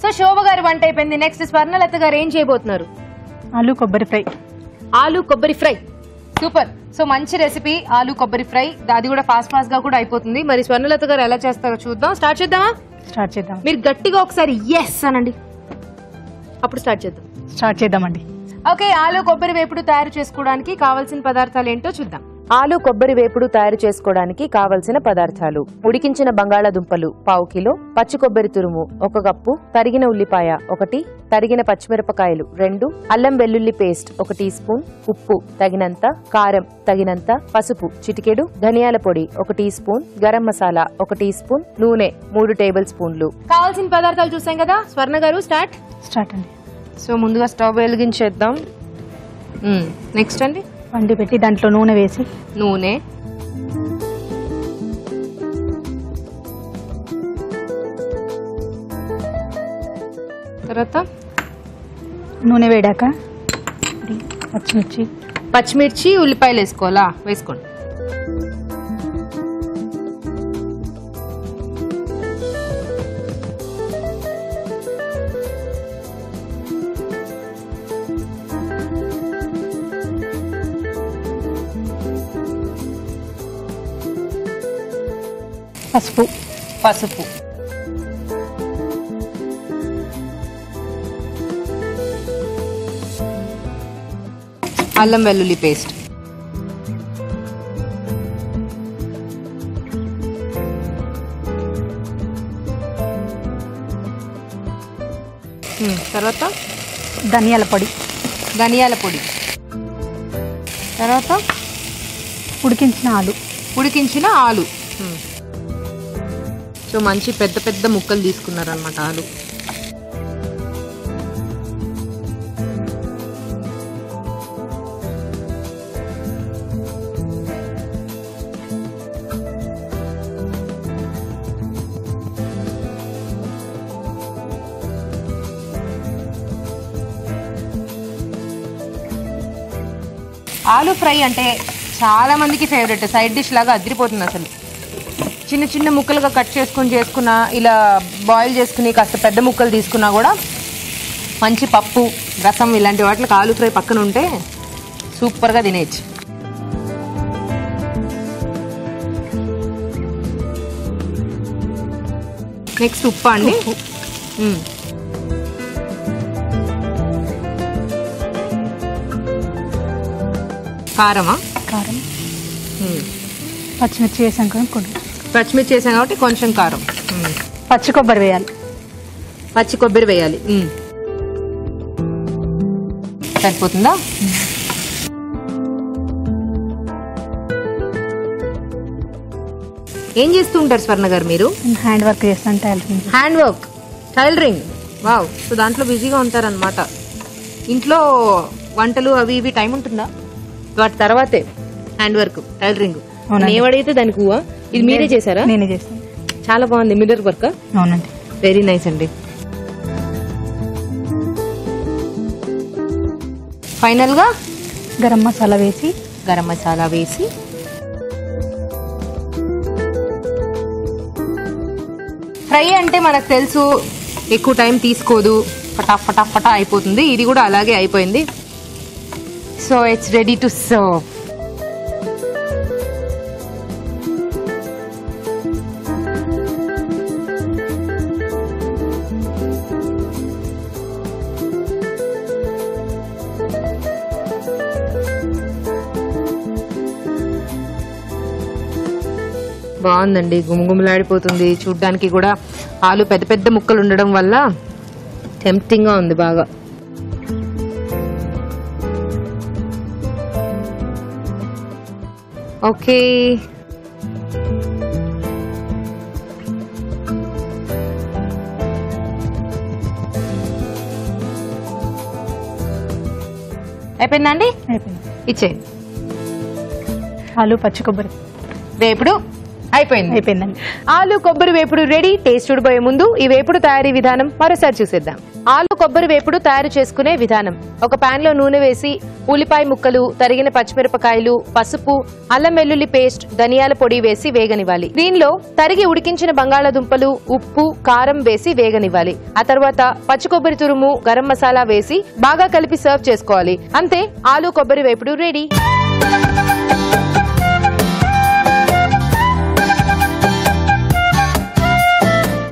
So శోభ గారి వంట అయిపోయింది. నెక్స్ట్ స్వర్ణలత గారు ఏం చేయబోతున్నారు? ఆలు కొబ్బరి ఫ్రై. ఆలు కొబ్బరి ఫ్రై సూపర్. సో మంచి రెసిపీ ఆలు కొబ్బరి ఫ్రై, అది కూడా ఫాస్ట్ గా కూడా అయిపోతుంది. మరి స్వర్ణలత గారు ఎలా చేస్తారో చూద్దాం. స్టార్ట్ చేద్దామా? స్టార్ట్ చేద్దాం. మీరు గట్టిగా ఒకసారి ఎస్ అనండి, అప్పుడు స్టార్ట్ చేద్దామండి. ఓకే, ఆలు కొబ్బరి వేపుడు తయారు చేసుకోవడానికి కావాల్సిన పదార్థాలు ఏంటో చూద్దాం. ఆలు కొబ్బరి వేపుడు తయారు చేసుకోవడానికి కావలసిన పదార్థాలు: ఉడికించిన బంగాళాదుంపలు 1/2 కిలో, పచ్చి కొబ్బరి తురుము 1 కప్పు, తరిగిన ఉల్లిపాయ 1, తరిగిన పచ్చిమిరపకాయలు 2, అల్లం వెల్లుల్లి పేస్ట్ 1 టీ స్పూన్, ఉప్పు తగినంత, కారం తగినంత, పసుపు చిటికెడు, ధనియాల పొడి 1 teaspoon, garam masala 1 teaspoon, నూనె 3 టేబుల్ స్పూన్లు. కావాల్సిన పదార్థాలు చూసాం కదా. స్వర్ణ గారు స్టార్ట్ అండి. సో ముందుగా స్టవ్ వెలిగించేద్దాం. నెక్స్ట్ అండి, వండి పెట్టి దాంట్లో నూనె వేసి, నూనె, తర్వాత నూనె వేడాక పచ్చిమిర్చి ఉల్లిపాయలు వేసుకోవాలా? వేసుకోండి. పసుపు, అల్లం వెల్లుల్లి పేస్ట్, తర్వాత ధనియాల పొడి, తర్వాత ఉడికించిన ఆలు. సో మంచి పెద్ద పెద్ద ముక్కలు తీసుకున్నారనమాట ఆలు. ఆలు ఫ్రై అంటే చాలా మందికి ఫేవరెట్, సైడ్ డిష్ లాగా అదిరిపోతుంది అసలు. చిన్న చిన్న ముక్కలుగా కట్ చేసుకున్నా, ఇలా బాయిల్ చేసుకుని కాస్త పెద్ద ముక్కలు తీసుకున్నా కూడా మంచి పప్పు, రసం ఇలాంటి వాటికి ఆలు ఫ్రై పక్కన ఉంటే సూపర్గా తినేయచ్చు. నెక్స్ట్ ఉప్పు అండి. కారం, పచ్చిమిర్చి వేసాం కాబట్టి కొంచెం కారం, పచ్చి కొబ్బరి వేయాలి. సరిపోతుందా? ఏం చేస్తూ ఉంటారు స్వర్ణ గారు మీరు? హ్యాండ్ వర్క్ చేస్తాను, టైలరింగ్. వావ్. సో దాంట్లో బిజీగా ఉంటారనమాట. ఇంట్లో వంటలు అవి ఇవి టైం ఉంటుందా? వాటి తర్వాతే హ్యాండ్ వర్క్, టైలరింగ్. ఏమడిగితే దానికి ఇది మీరే చేశారా? నేనే చేస్తాను. చాలా బాగుంది. Mirror work. అవునండి. వెరీ నైస్ అండి. ఫైనల్ గా గరం మసాలా వేసి ఫ్రై అంటే మనకు తెలుసు ఎక్కువ టైం తీసుకోదు, ఫటా అయిపోతుంది. ఇది కూడా అలాగే అయిపోయింది. So it's ready to serve. బాగుందండి, గుమగుమలాడిపోతుంది. చూడ్డానికి కూడా ఆలు పెద్ద పెద్ద ముక్కలు ఉండడం వల్ల టెంప్టింగ్ గా ఉంది బాగా. ఓకే, అయిపోయిందండి. ఇచ్చేయండి. ఆలు పచ్చి కొబ్బరి వేపుడు అయిపోయిందండి. ఆలు కొబ్బరి వేపుడు రెడీ. టేస్ట్ చూడబోయే ముందు ఈ వేపుడు తయారీ విధానం మరోసారి చూసేద్దాం. ఆలు కొబ్బరి వేపుడు తయారు చేసుకునే విధానం. ఒక పాన్ లో నూనె వేసి ఉల్లిపాయ ముక్కలు, తరిగిన పచ్చిమిరపకాయలు, పసుపు, అల్లం వెల్లుల్లి పేస్ట్, ధనియాల పొడి వేసి వేగనివ్వాలి. దీనిలో తరిగి ఉడికించిన బంగాళాదుంపలు, ఉప్పు, కారం వేసి వేగనివ్వాలి. ఆ తర్వాత పచ్చి కొబ్బరి తురుము, గరం మసాలా వేసి బాగా కలిపి సర్వ్ చేసుకోవాలి. అంతే, ఆలు కొబ్బరి వేపుడు రెడీ.